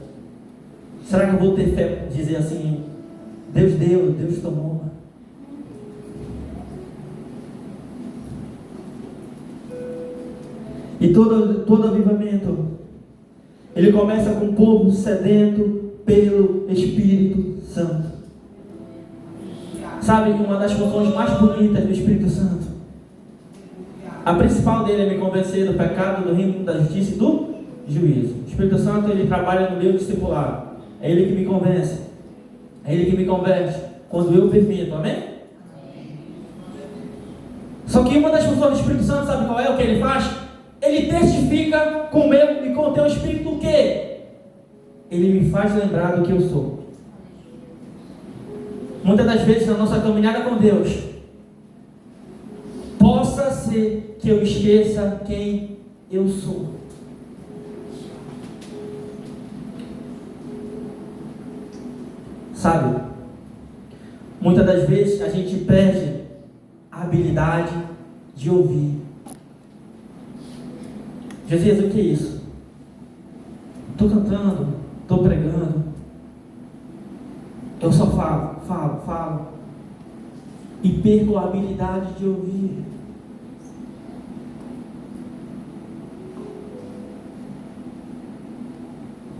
Será que eu vou ter fé de dizer assim: Deus deu, Deus tomou? E todo avivamento, ele começa com um povo sedento pelo Espírito Santo. Sabe que uma das funções mais bonitas do Espírito Santo, a principal dele é me convencer do pecado, do reino, da justiça e do juízo. O Espírito Santo, ele trabalha no meu discipulado. É ele que me convence. É ele que me converte quando eu permito. Amém? Só que uma das funções do Espírito Santo, sabe qual é o que ele faz? Ele testifica com o meu e com o teu Espírito o quê? Ele me faz lembrar do que eu sou. Muitas das vezes na nossa caminhada com Deus, possa ser que eu esqueça quem eu sou. Sabe? Muitas das vezes a gente perde a habilidade de ouvir. Jesus, o que é isso? Estou cantando, estou pregando, eu só falo, e perco a habilidade de ouvir.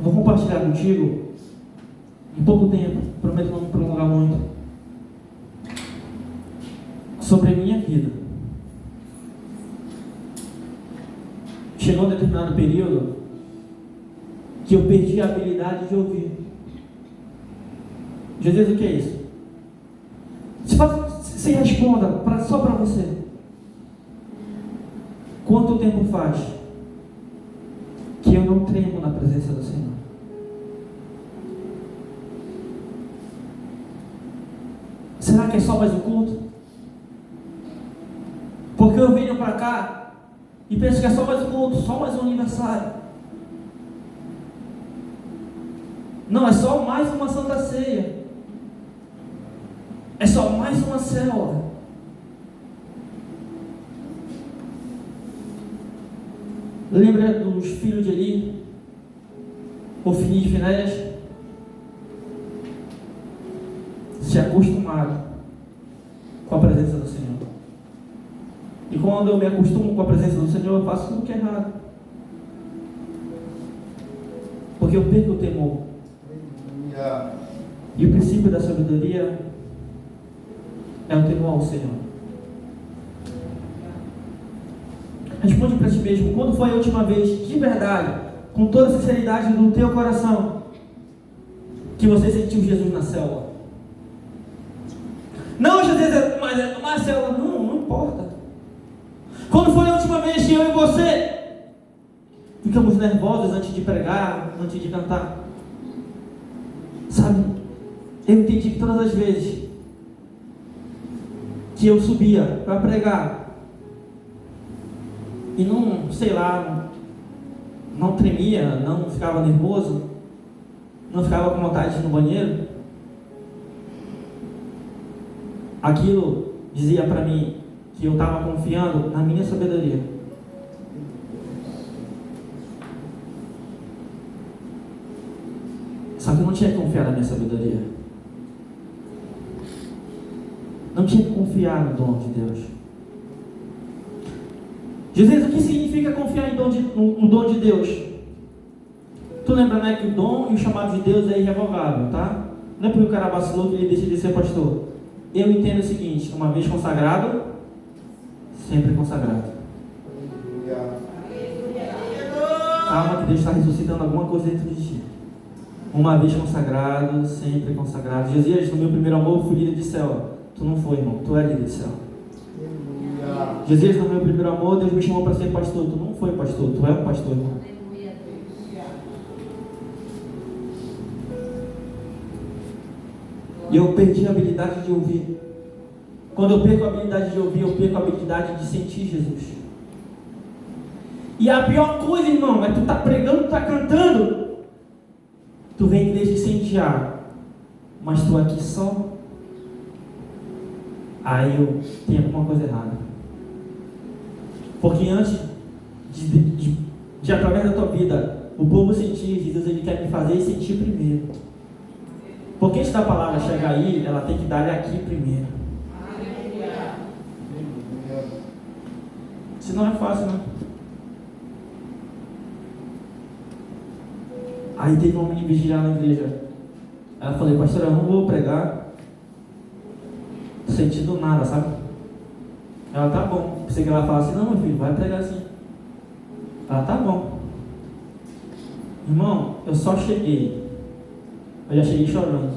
Vou compartilhar contigo em pouco tempo, prometo não me prolongar muito, sobre a minha vida. Chegou um determinado período que eu perdi a habilidade de ouvir. Jesus, o que é isso? Se responda só para você. Quanto tempo faz que eu não tremo na presença do Senhor? Será que é só mais um culto? Porque eu venho para cá e penso que é só mais um culto, só mais um aniversário. Não, é só mais uma Santa Ceia. É só mais uma célula. Lembra dos filhos de Eli? Ofni e Finés? Se acostumaram com a presença do Senhor. E quando eu me acostumo com a presença do Senhor, eu faço tudo que é errado. Porque eu perco o temor. E o princípio da sabedoria é o temor ao Senhor. Responde para ti mesmo, quando foi a última vez, de verdade, com toda a sinceridade do teu coração, que você sentiu Jesus na célula? Não, Jesus, mas uma célula, não importa. Quando foi a última vez que eu e você ficamos nervosos antes de pregar, antes de cantar? Sabe, eu entendi que todas as vezes que eu subia para pregar e não, sei lá, não tremia, não ficava nervoso, não ficava com vontade de ir no banheiro, aquilo dizia para mim que eu estava confiando na minha sabedoria. Só que eu não tinha que confiar na minha sabedoria. Não tinha que confiar no dom de Deus. Jesus, o que significa confiar no dom de Deus? Tu lembra, né, que o dom e o chamado de Deus é irrevogável, tá? Não é porque o cara vacilou que ele deixa de ser pastor. Eu entendo o seguinte: uma vez consagrado, sempre consagrado. Calma que Deus está ressuscitando alguma coisa dentro de ti. Uma vez consagrado, sempre consagrado. Jesus, no meu primeiro amor, eu fui líder de célula. Tu não foi, irmão, tu é líder de célula. Jesus, no meu primeiro amor, Deus me chamou para ser pastor. Tu não foi pastor, tu é um pastor, irmão. E eu perdi a habilidade de ouvir. Quando eu perco a habilidade de ouvir, eu perco a habilidade de sentir Jesus. E a pior coisa, irmão, é tu tá pregando, tu tá cantando, tu vem à igreja sem incendiar, mas tu aqui só. Aí eu tenho alguma coisa errada. Porque antes de através da tua vida, o povo sentir Jesus, ele quer me fazer sentir primeiro. Porque antes da palavra chegar aí, ela tem que dar aqui primeiro. Se não é fácil, não. Aí teve uma menina vigiar na igreja. Aí eu falei, pastor, eu não vou pregar sentindo nada, sabe? Ela, tá bom. Pensei que ela falasse assim, não, meu filho, vai pregar assim. Ela, tá bom. Irmão, eu só cheguei. Eu já cheguei chorando.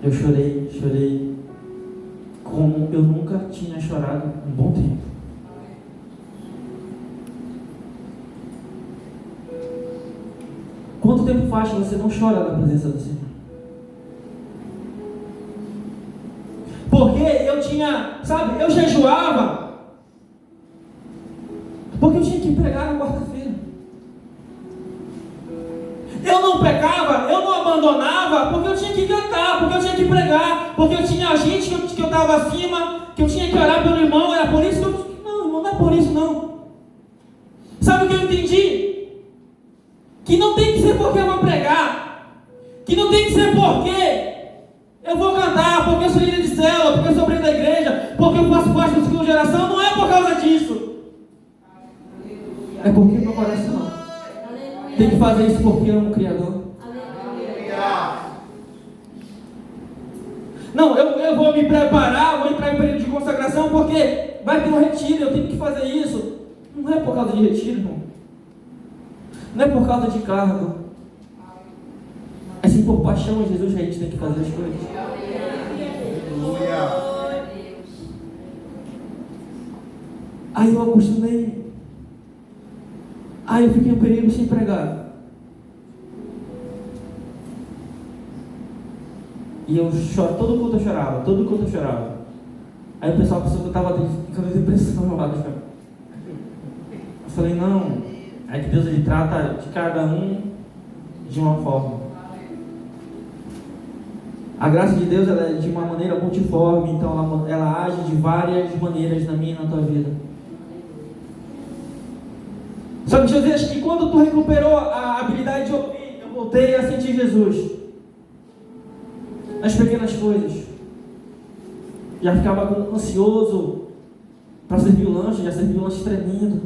Eu chorei como eu nunca tinha chorado em um bom tempo. Quanto tempo faz que você não chora na presença do Senhor? Porque eu tinha, sabe, eu jejuava porque eu tinha que pregar na quarta-feira. Eu não pecava, eu não abandonava porque eu tinha que cantar, porque eu tinha que pregar, porque eu tinha gente que eu estava acima, que eu tinha que orar pelo irmão. Era por isso que eu... Não, irmão, não é por isso não. Sabe o que eu entendi? Que não tem que ser porque eu vou pregar, que não tem que ser porque eu vou cantar, porque eu sou líder de célula, porque eu sou presidente da igreja, porque eu faço parte da segunda geração. Não é por causa disso. É porque meu coração tem que fazer isso porque eu amo o Criador. Não, eu vou me preparar, vou entrar em período de consagração porque vai ter um retiro, eu tenho que fazer isso. Não é por causa de retiro, irmão. Não é por causa de cargo. É sim por paixão a Jesus que a gente tem que fazer as coisas. Aí eu acostumei. Aí eu fiquei um período sem pregar. E eu choro, todo culto eu chorava. Aí o pessoal pensou que eu estava ficando depressão. Eu falei, não, é que Deus ele trata de cada um de uma forma. A graça de Deus ela é de uma maneira multiforme, então ela age de várias maneiras na minha e na tua vida. Só que Jesus, que quando tu recuperou a habilidade de ouvir, eu voltei a sentir Jesus nas pequenas coisas. Já ficava ansioso para servir o lanche, já serviu o lanche tremendo.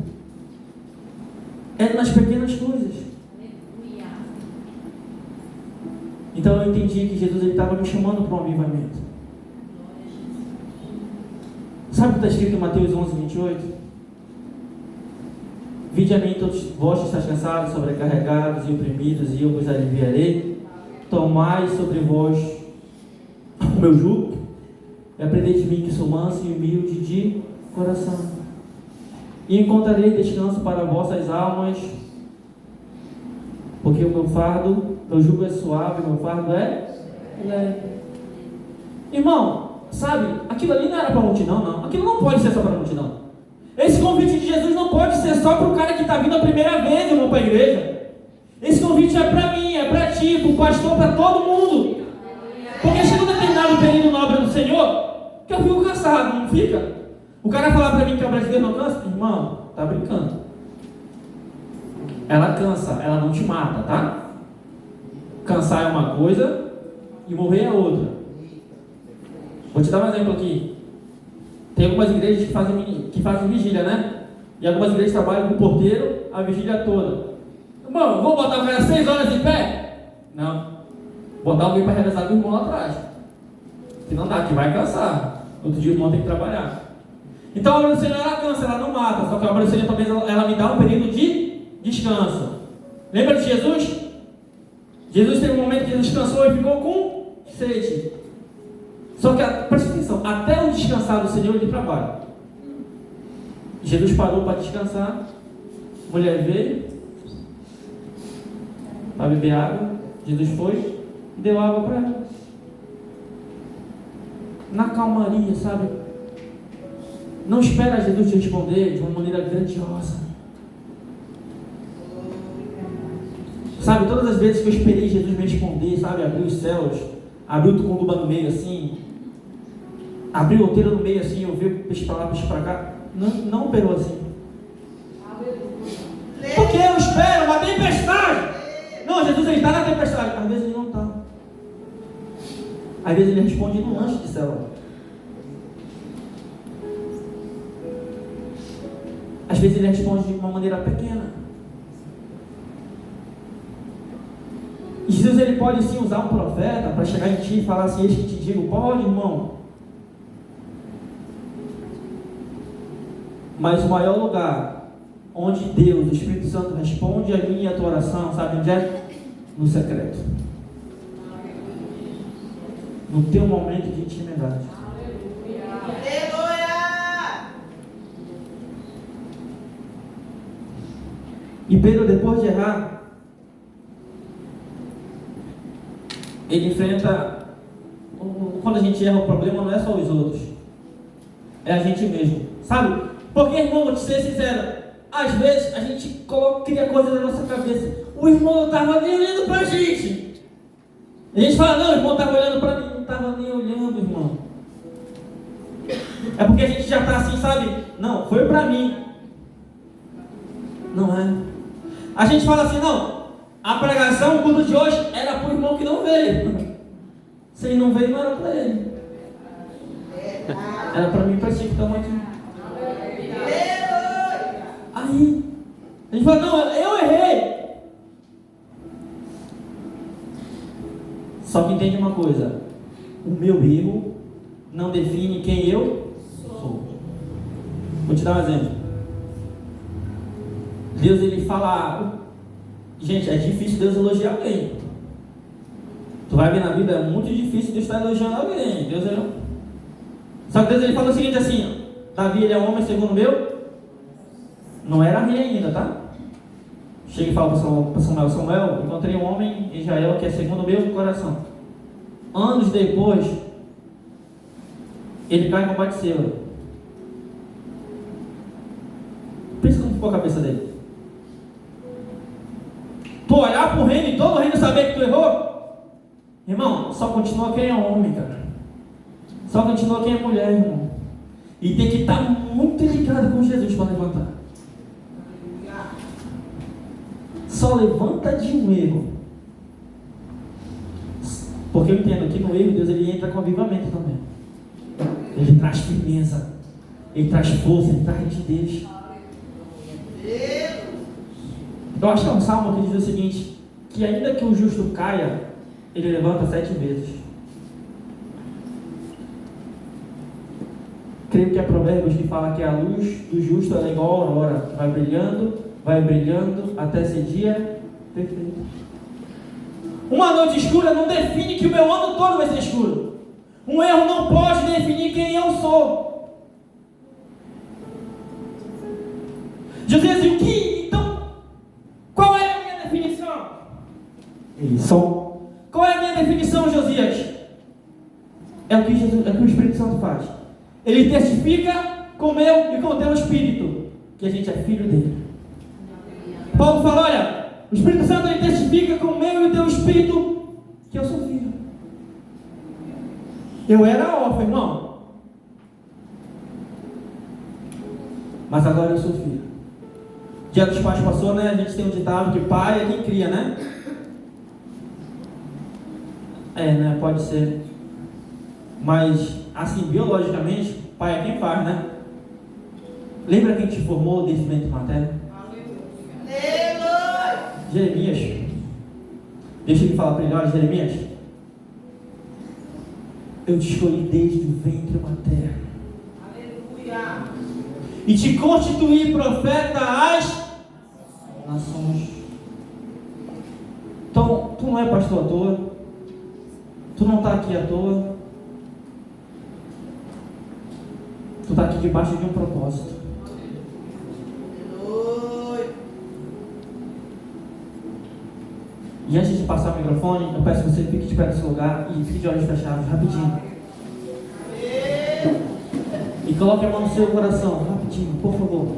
É nas pequenas coisas. Então eu entendi que Jesus estava me chamando para um avivamento. Sabe o que está escrito em Mateus 11, 28? Vinde a mim todos vós que estáis cansados, sobrecarregados e oprimidos, e eu vos aliviarei. Tomai sobre vós o meu jugo, e aprendei de mim que sou manso e humilde de coração, e encontrarei descanso para vossas almas, porque o meu jugo é suave, o meu fardo é leve. Irmão, sabe, aquilo ali não era para a multidão, não. Aquilo não pode ser só para a multidão. Esse convite de Jesus não pode ser só para o cara que está vindo a primeira vez, irmão, para a igreja. Esse convite é para mim, é para ti, para o pastor, para todo mundo. Porque chega um determinado período na obra do Senhor que eu fico cansado, não fica? O cara falar para mim que é o brasileiro não cansa, irmão, tá brincando. Ela cansa, ela não te mata, tá? Cansar é uma coisa e morrer é outra. Vou te dar um exemplo aqui. Tem algumas igrejas que fazem vigília, né? E algumas igrejas trabalham com o porteiro a vigília toda. Irmão, vou botar o cara 6 horas em pé? Não. Botar alguém para realizar o irmão lá atrás. Que não dá, que vai cansar. Outro dia o irmão tem que trabalhar. Então a obra do Senhor ela cansa, ela não mata. Só que a obra do Senhor talvez ela me dá um período de descanso. Lembra de Jesus? Jesus teve um momento que ele descansou e ficou com sede. Só que, preste atenção, até o descansar do Senhor ele trabalha. Jesus parou para descansar. A mulher veio para beber água. Jesus foi e deu água para ela. Na calmaria, sabe? Não espera Jesus te responder de uma maneira grandiosa. Sabe, todas as vezes que eu esperei Jesus me responder, sabe, abrir os céus, abrir o tucunduba no meio assim, abrir o outeiro no meio assim, eu vi peixe para lá, peixe para cá, não operou assim. Porque eu espero uma tempestade. Não, Jesus ele está na tempestade. Às vezes ele não está. Às vezes ele responde no lanche de célula. Às vezes ele responde de uma maneira pequena. E Jesus ele pode sim usar um profeta para chegar em ti e falar assim: eis que te digo, pode, irmão. Mas o maior lugar onde Deus, o Espírito Santo, responde a minha e a tua oração, sabe onde é? No secreto. No teu momento de intimidade. E Pedro, depois de errar, ele enfrenta. Quando a gente erra, o problema não é só os outros, é a gente mesmo, sabe? Porque, irmão, vou te ser sincero, às vezes a gente cria coisas na nossa cabeça. O irmão não estava nem olhando para a gente. A gente fala: não, o irmão estava olhando para mim. Não estava nem olhando, irmão. É porque a gente já está assim, sabe? Não, foi para mim. Não é. A gente fala assim: não, a pregação, o culto de hoje era para o irmão que não veio. Se ele não veio, não era para ele. Era para mim e para ti que estamos aqui. Aí, a gente fala: não, eu errei. Só que entende uma coisa: o meu erro não define quem eu sou. Vou te dar um exemplo. Deus ele fala, gente, é difícil Deus elogiar alguém. Tu vai ver na vida, é muito difícil Deus estar elogiando alguém. Deus é... Só que Deus ele fala o seguinte assim: Davi ele é um homem segundo o meu. Não era rei ainda, tá? Chega e fala para Samuel: Samuel, encontrei um homem em Israel que é segundo o meu coração. Anos depois, ele cai com Batseba. Pensa como ficou a cabeça dele. Tu olhar para o reino e todo o reino saber que tu errou? Irmão, só continua quem é homem, cara. Só continua quem é mulher, irmão. E tem que estar muito ligado com Jesus para levantar. Só levanta de um erro. Porque eu entendo que no erro Deus ele entra com avivamento também. Ele traz firmeza, ele traz força, ele traz rigidez. Eu acho que é um salmo que diz o seguinte: que ainda que o justo caia, ele levanta 7 vezes. Creio que é Provérbios que fala que a luz do justo é igual à aurora, que vai brilhando até ser dia perfeito. Uma noite escura não define que o meu ano todo vai ser escuro. Um erro não pode definir quem eu sou. Josias, e o que? Então, qual é a minha definição? Isso. Qual é a minha definição, Josias? É o que o Espírito Santo faz. Ele testifica com o meu e com o teu Espírito que a gente é filho dele. Paulo fala, olha, o Espírito Santo ele testifica com o meu e o teu Espírito que eu sou filho. Eu era órfão, irmão. Mas agora eu sou filho. Dia dos Pais passou, né? A gente tem um ditado que pai é quem cria, né? Né? Pode ser. Mas, assim, biologicamente, pai é quem faz, né? Lembra quem te formou desde o ventre materno? Jeremias. Deixa ele falar para ele, olha, Jeremias, eu te escolhi desde o ventre materno. Aleluia. E te constituí profeta às nações. Então, tu não é pastor à toa. Tu não está aqui à toa. Tu está aqui debaixo de um propósito. E antes de passar o microfone, eu peço que você fique de pé nesse lugar e fique de olhos fechados, rapidinho. E coloque a mão no seu coração, rapidinho, por favor.